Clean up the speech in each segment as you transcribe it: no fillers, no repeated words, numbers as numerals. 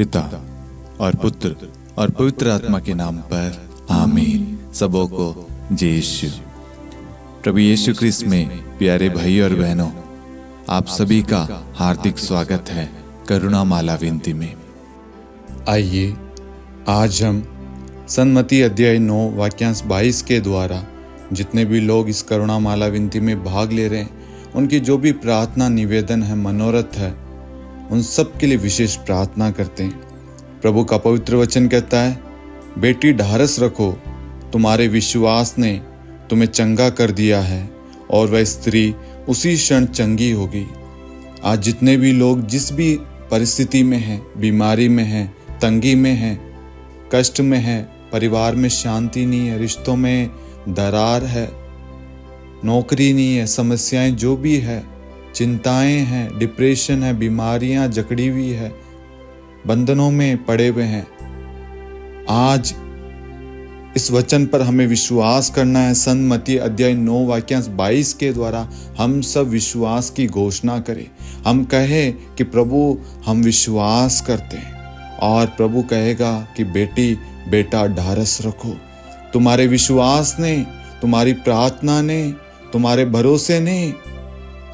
पिता और पुत्र और पवित्र आत्मा के नाम पर आमीन। सबों को जय यीशु। प्रभु यीशु क्रिस्त में प्यारे भाई और बहनों, आप सभी का हार्दिक स्वागत है करुणा माला विनती में। आइए आज हम सन्मति अध्याय 9 वाक्यांश 22 के द्वारा जितने भी लोग इस करुणा माला विनती में भाग ले रहे हैं, उनकी जो भी प्रार्थना, निवेदन है, मनोरथ है, उन सब के लिए विशेष प्रार्थना करते हैं। प्रभु का पवित्र वचन कहता है, बेटी ढारस रखो, तुम्हारे विश्वास ने तुम्हें चंगा कर दिया है और वह स्त्री उसी क्षण चंगी होगी। आज जितने भी लोग जिस भी परिस्थिति में हैं, बीमारी में हैं, तंगी में हैं, कष्ट में हैं, परिवार में शांति नहीं है, रिश्तों में दरार है, नौकरी नहीं है, समस्याएं जो भी है, चिंताएं हैं, डिप्रेशन है, बीमारियां जकड़ी हुई है, बंधनों में पड़े हुए हैं, आज इस वचन पर हमें विश्वास करना है। सन्मति अध्याय 9 वाक्यांश 22 के द्वारा हम सब विश्वास की घोषणा करें। हम कहें कि प्रभु हम विश्वास करते हैं, और प्रभु कहेगा कि बेटी बेटा ढारस रखो। तुम्हारे विश्वास ने, तुम्हारी प्रार्थना ने, तुम्हारे भरोसे ने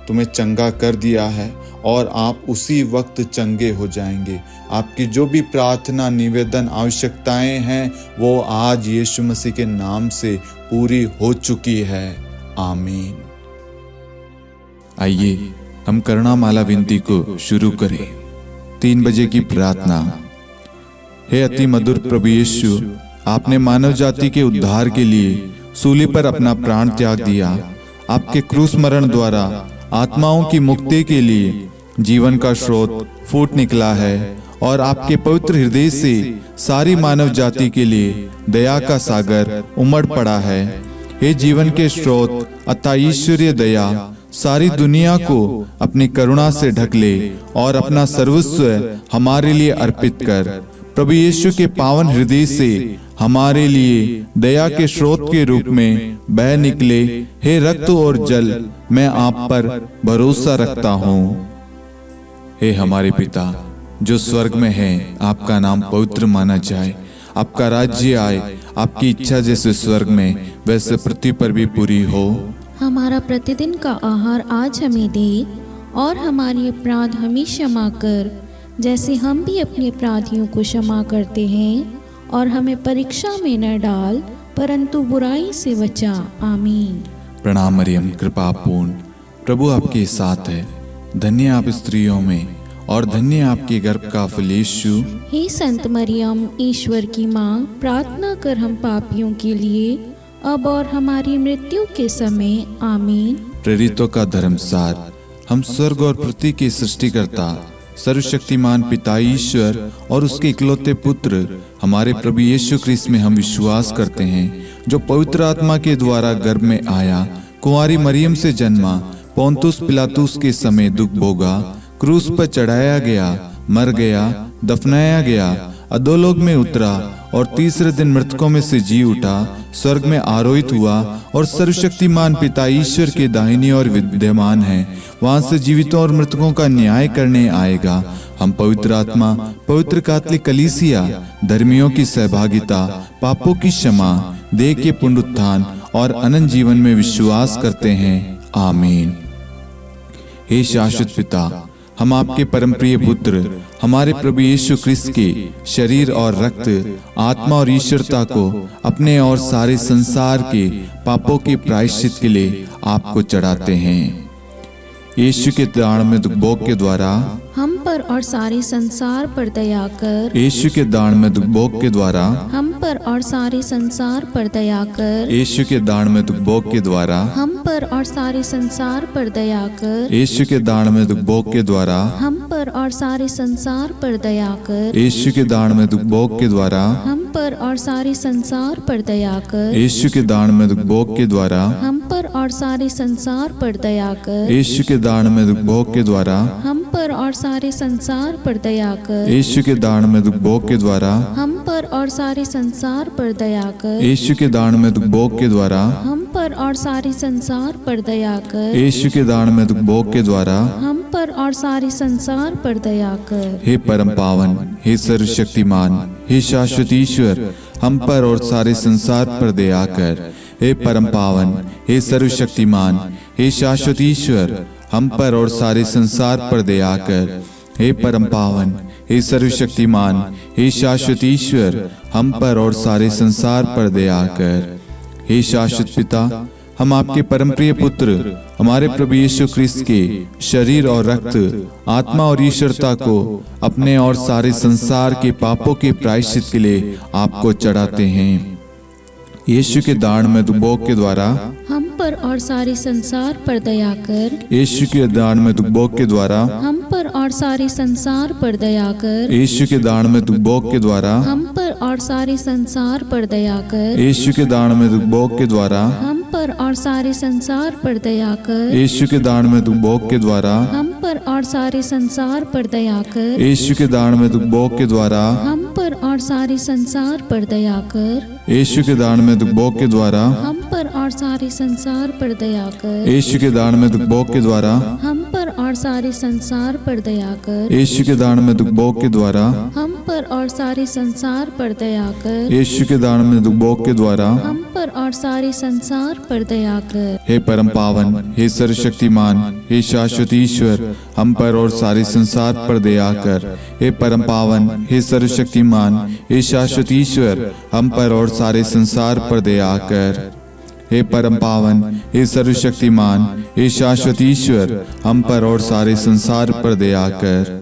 तुम्हें चंगा कर दिया है और आप उसी वक्त चंगे हो जाएंगे। आपकी जो भी प्रार्थना, निवेदन, आवश्यकताएं हैं, वो आज यीशु मसीह के नाम से पूरी हो चुकी है। आमीन। आइए हम करुणा माला विनती को शुरू करें। 3 बजे की प्रार्थना। हे अति मधुर प्रभु यीशु, आपने मानव जाति के उद्धार के लिए सूली पर अपना प्राण त्याग दिया। आपके क्रूस मरण द्वारा आत्माओं की मुक्ति के लिए जीवन का स्रोत फूट निकला है और आपके पवित्र हृदय से सारी मानव जाति के लिए दया का सागर उमड़ पड़ा है। हे जीवन के स्रोत अतः ईश्वरीय दया सारी दुनिया को अपनी करुणा से ढक ले और अपना सर्वस्व हमारे लिए अर्पित कर। प्रभु यीशु के पावन हृदय से हमारे लिए दया के स्रोत के रूप में बह निकले। हे रक्त और जल, मैं आप पर भरोसा रखता हूँ। हे हमारे पिता जो स्वर्ग में है, आपका नाम पवित्र माना जाए, आपका राज्य आए, आपकी इच्छा जैसे स्वर्ग में वैसे पृथ्वी पर भी पूरी हो। हमारा प्रतिदिन का आहार आज हमें दे, और हमारे अपराध हमें क्षमा कर, जैसे हम भी अपने अपराधियों को क्षमा करते हैं, और हमें परीक्षा में न डाल, परंतु बुराई से बचा। आमीन। प्रणाम मरियम, कृपा पूर्ण, प्रभु आपके साथ है। धन्य आप स्त्रियों में और धन्य आपके गर्भ का फल यीशु। हे संत मरियम, ईश्वर की माँ, प्रार्थना कर हम पापियों के लिए, अब और हमारी मृत्यु के समय। आमीन। प्रेरितों का धर्मसार। हम स्वर्ग और पृथ्वी के सृष्टिकर्ता सर्वशक्तिमान पिता ईश्वर और उसके इकलौते पुत्र हमारे प्रभु यीशु क्रिस्त में हम विश्वास करते हैं, जो पवित्र आत्मा के द्वारा गर्भ में आया, कुंवारी मरियम से जन्मा, पोंतुस पिलातुस के समय दुख भोगा, क्रूस पर चढ़ाया गया, मर गया, दफनाया गया, अधोलोक में उतरा और तीसरे दिन मृतकों में से जी उठा, स्वर्ग में आरोहित हुआ और सर्वशक्तिमान पिता ईश्वर के दाहिनी ओर विद्यमान है। वहां से जीवितों और मृतकों का न्याय करने आएगा। हम पवित्र आत्मा, पवित्र कैथोलिक कलीसिया, धर्मियों की सहभागिता, पापों की क्षमा, देह के पुनरुत्थान और अनंत जीवन में विश्वास करते हैं। आमीन। हे शाश्वत पिता, हम आपके परम प्रिय पुत्र हमारे प्रभु यीशु क्रिस्त के शरीर और रक्त, आत्मा और ईश्वरता को अपने और सारे संसार के पापों के प्रायश्चित के लिए आपको चढ़ाते हैं। यीशु के दान में दुख भोग के द्वारा हम पर और सारे संसार पर दया कर। यीशु के दान में दुख भोग के द्वारा हम पर और सारे संसार पर दया कर। यीशु के दान में दुख भोग के द्वारा हम पर और सारे संसार पर दया कर। यीशु के दान में दुख भोग के द्वारा हम पर और सारे संसार पर दया कर। यीशु के दान में दुख भोग के द्वारा हम पर और सारे संसार पर दया कर। यीशु के दान में दुख भोग के द्वारा हम पर और सारे संसार पर दया कर। यीशु के दान में दुख भोग के द्वारा हम पर और सारे संसार पर दया कर। यीशु के दान में दुख भोग के द्वारा हम पर और सारे संसार पर दया कर। यीशु के दान में दुख भोग के द्वारा हम पर और सारे संसार पर दया कर। यीशु के दान में दुख भोग के द्वारा हम पर और सारे संसार पर दया कर। हे परम पावन, हे सर्वशक्तिमान, हे शाश्वत ईश्वर, हम पर और सारे संसार पर दया कर। हे परम पावन, हे सर्वशक्तिमान, हे शाश्वत ईश्वर, हम पर और सारे संसार पर दया कर। हे परम पावन, हे सर्वशक्तिमान, हे शाश्वत ईश्वर, हम पर और सारे संसार पर दया कर। हे शाश्वत पिता, हम आपके परम प्रिय पुत्र हमारे प्रभु यीशु क्रिस्त के शरीर और रक्त, आत्मा और ईश्वरता को अपने और सारे संसार के पापों के प्रायश्चित के लिए आपको चढ़ाते हैं। यीशु के दान में दुबोक के द्वारा हम पर और सारे संसार पर दया कर। यीशु के दान में दुबोक के द्वारा हम पर और सारे संसार पर दया कर। यीशु के दान में दुबोक के द्वारा हम पर और सारे संसार पर दया कर। यीशु के दान में दुबोक के द्वारा हम पर और सारे संसार पर दया कर। यीशु के दान में दुबोक के द्वारा हम पर और सारे संसार पर दया कर। यीशु के दान में दुबोक के द्वारा हम पर और सारे संसार पर दया कर। यीशु के दान में दुबोक के द्वारा हम पर और सारे संसार पर दया कर। यीशु के दान में दुबोक के द्वारा हम पर और सारे संसार पर दया कर। यीशु के दान में दुबोक के द्वारा हम पर और सारे संसार पर दया कर। यीशु के दान में दुबोक के द्वारा हम पर और सारे संसार पर दया कर। हे परम पावन, हे सर्वशक्तिमान, हे शाश्वत ईश्वर, हम पर और सारे संसार पर दया कर। हे परम पावन, हे सर्वशक्तिमान, हे शाश्वत ईश्वर, हम पर और सारे संसार पर दया कर। हे परम पावन, हे सर्वशक्तिमान, हे शाश्वत ईश्वर, हम पर और सारे संसार पर दया कर।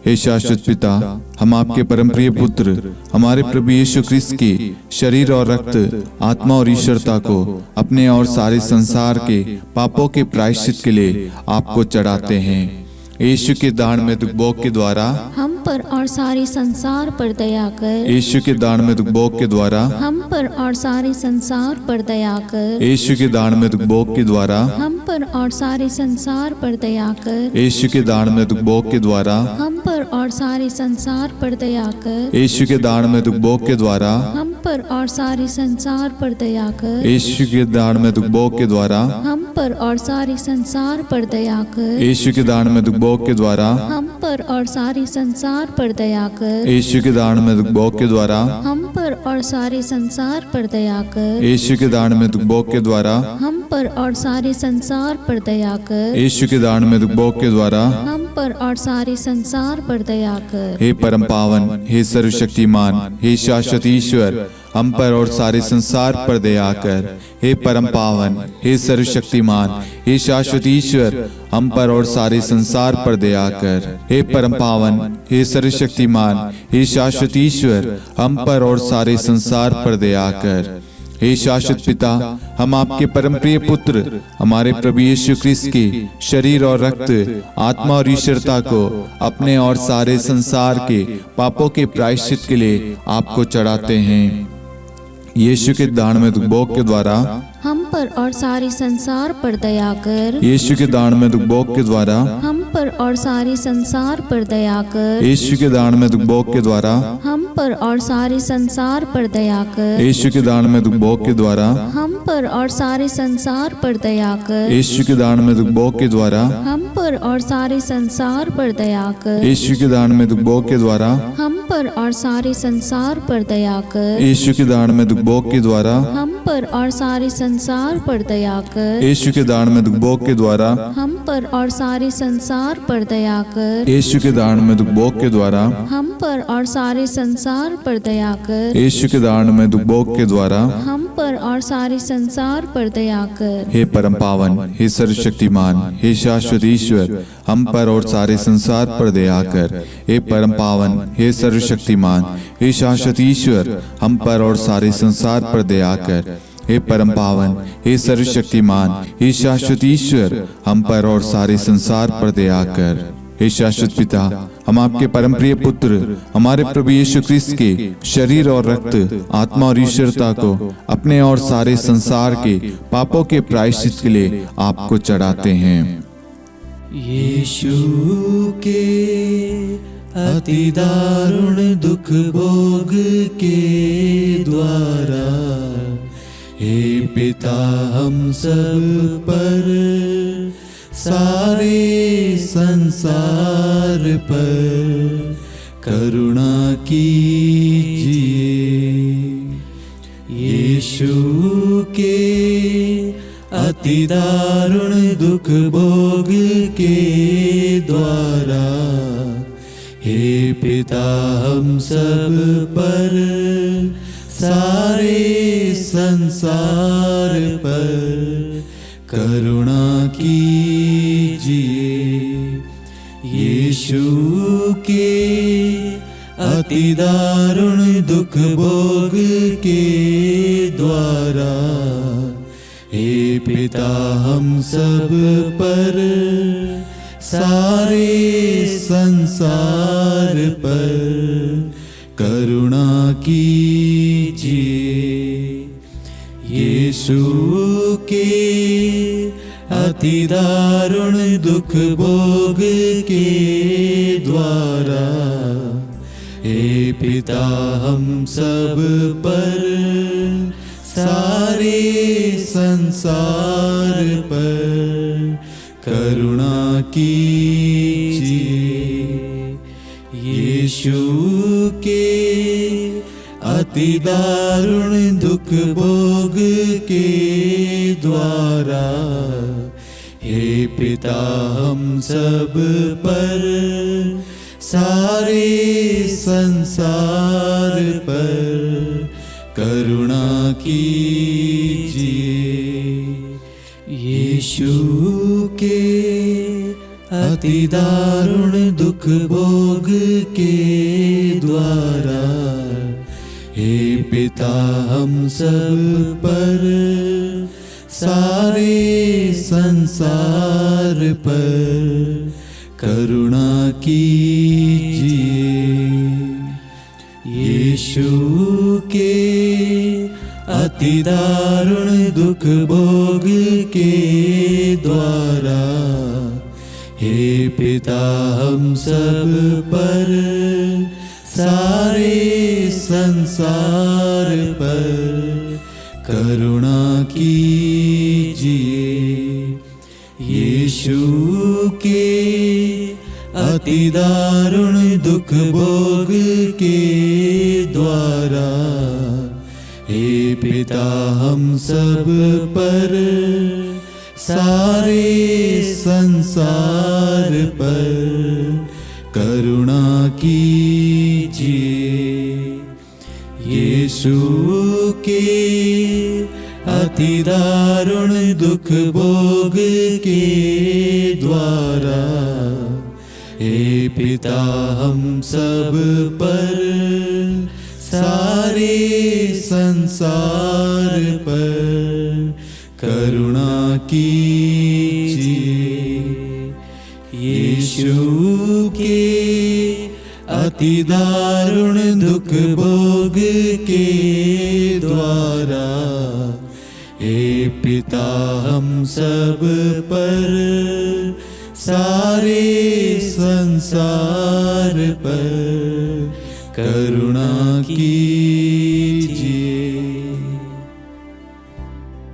हे शाश्वत पिता, हम आपके परम प्रिय पुत्र हमारे प्रभु यीशु क्रिस्त के शरीर और रक्त, आत्मा और ईश्वरता को अपने और सारे संसार के पापों के प्रायश्चित के लिए आपको चढ़ाते हैं। यीशु के दान में दुबोक के द्वारा हम पर और सारे संसार पर दया कर। यीशु के दान में दुबोक के द्वारा हम पर और सारे संसार पर दया कर। यीशु के दान में दुबोक के द्वारा हम पर और सारे संसार पर दया कर। यीशु के दान में दुबोक के द्वारा हम पर और सारे संसार पर दया कर। यीशु के दान में दुबोक के द्वारा हम पर और सारे संसार पर दया कर। यीशु के दान में दुबोक के द्वारा हम पर और सारे संसार पर दया कर। यीशु के दान में दुबोक के द्वारा हम पर और सारे संसार पर दया कर। यीशु के दान में दुबोक के द्वारा हम पर और सारे संसार पर दया कर। यीशु के दान में दुबोक के द्वारा हम पर और सारे संसार पर दया कर। यीशु के दान में दुबोक के द्वारा हम पर और सारे संसार पर दया कर। हे परम पावन, हे सर्वशक्तिमान, हे शाश्वत ईश्वर, हम पर और सारे संसार पर दया कर। हे परम पावन, हे सर्वशक्तिमान, हे शाश्वत ईश्वर, हम पर और सारे संसार पर दया कर। हे परम पावन, हे सर्वशक्तिमान, हे शाश्वत ईश्वर, हम पर और सारे संसार पर दया कर। हे शाश्वत पिता, हम आपके परम प्रिय पुत्र हमारे प्रभु यीशु क्रिस्त के शरीर और रक्त, आत्मा और ईश्वरता को अपने और सारे संसार के पापों के प्रायश्चित के लिए आपको चढ़ाते हैं। यीशु के दान में दुबोक के द्वारा हम पर और सारे संसार पर दया कर। यीशु के दान में दुबोक के द्वारा हम पर और सारे संसार पर दया कर। यीशु के दान में दुबोक के द्वारा हम पर और सारे संसार पर दया कर। यीशु के दान में दुबोक के द्वारा हम पर और सारे संसार पर दया कर। यीशु के दान में दुबोक के द्वारा हम पर और सारे संसार पर दया कर। यीशु के दान में दुबोक के द्वारा हम पर और सारे संसार पर दया कर। यीशु के दान में दुबोक के द्वारा हम पर और सारे संसार पर दया कर। यीशु के दान में दुबोक के द्वारा हम पर और सारे संसार पर दया कर। यीशु के दान में दुबोक के द्वारा हम पर और सारे संसार पर दया कर। यीशु के दान में दुबोक के द्वारा हम पर और सारे संसार पर दया कर। हे परम पावन, हे सर्वशक्तिमान, हे शाश्वत ईश्वर, हम पर और सारे संसार पर दया कर। हे परम पावन, हे सर्वशक्तिमान, हे शाश्वत ईश्वर, हम पर और सारे संसार पर दया कर। हे परम पावन, हे सर्वशक्तिमान, हे शाश्वत ईश्वर, हम पर और सारे संसार पर दया कर। हे शाश्वत पिता, हम आपके परम प्रिय पुत्र हमारे प्रभु यीशु क्रिस्त के शरीर और रक्त, आत्मा और ईश्वरता को अपने और सारे संसार के पापों के प्रायश्चित के लिए आपको चढ़ाते हैं। यीशु के अति दारुण दुख भोग के द्वारा हे पिता हम सब पर सारे संसार पर करुणा कीजिए। यीशु के अति दारुण दुख भोग के द्वारा हे पिता हम सब पर सारे संसार पर करुणा कीजिए। यीशु के अति दारुण दुख भोग के द्वारा हे पिता हम सब पर सारे संसार पर करुणा कीजिए। यीशु के अति दारुण दुख भोग के द्वारा हे पिता हम सब पर सारे संसार पर करुणा कीजिए। यीशु के अति दारुण दुख भोग के द्वारा हे पिता हम सब पर सारे संसार पर करुणा कीजिए। यीशु के अति दारुण दुख भोग के द्वारा हे पिता हम सब पर सारे संसार पर करुणा कीजिए। यीशु के अति दारुण दुख भोग के द्वारा हे पिता हम सब पर सारे संसार पर करुणा कीजिए। यीशु के अति दारुण दुख भोग के द्वारा हे पिता हम सब पर सारे संसार पर करुणा कीजिए। यीशु के अति दारुण दुख भोग के द्वारा हे पिता हम सब पर सारे संसार पर करुणा कीजिए। यीशु के अति दारुण दुख भोग के द्वारा हे पिता हम सब पर सारे संसार पर करुणा कीजिए।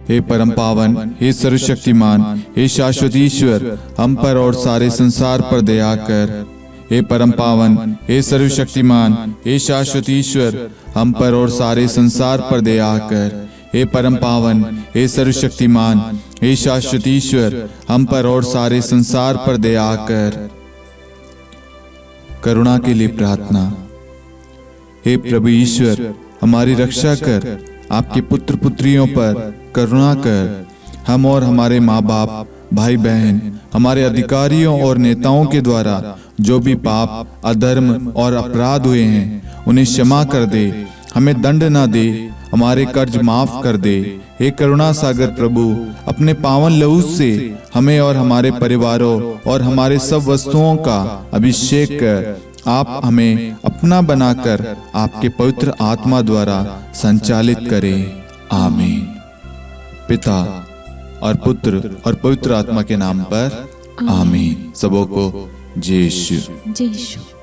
हे परम पावन, हे सर्वशक्तिमान, हे शाश्वत ईश्वर, हम पर और सारे संसार पर दया कर। हे परम पावन, हे सर्वशक्तिमान, हे शाश्वत ईश्वर, हम पर और सारे संसार पर दया कर। हे परम पावन, हे सर्वशक्तिमान, हे शाश्वत ईश्वर, हम पर और सारे संसार पर दया कर। करुणा के लिए प्रार्थना। हे प्रभु ईश्वर, हमारी रक्षा कर, आपके पुत्र पुत्रियों पर करुणा कर। हम और हमारे माँ बाप, भाई बहन, हमारे अधिकारियों और नेताओं के द्वारा जो भी पाप, अधर्म और अपराध हुए हैं उन्हें क्षमा कर दे। हमें दंड ना दे, हमारे कर्ज माफ कर दे। हे करुणा सागर प्रभु, अपने पावन लहू से हमें और हमारे परिवारों और हमारे सब वस्तुओं का अभिषेक कर। आप हमें अपना बनाकर आपके पवित्र आत्मा द्वारा संचालित करें। आमीन। पिता और पुत्र और पवित्र आत्मा के नाम पर आमीन। सबों को जय यीशु। जय यीशु।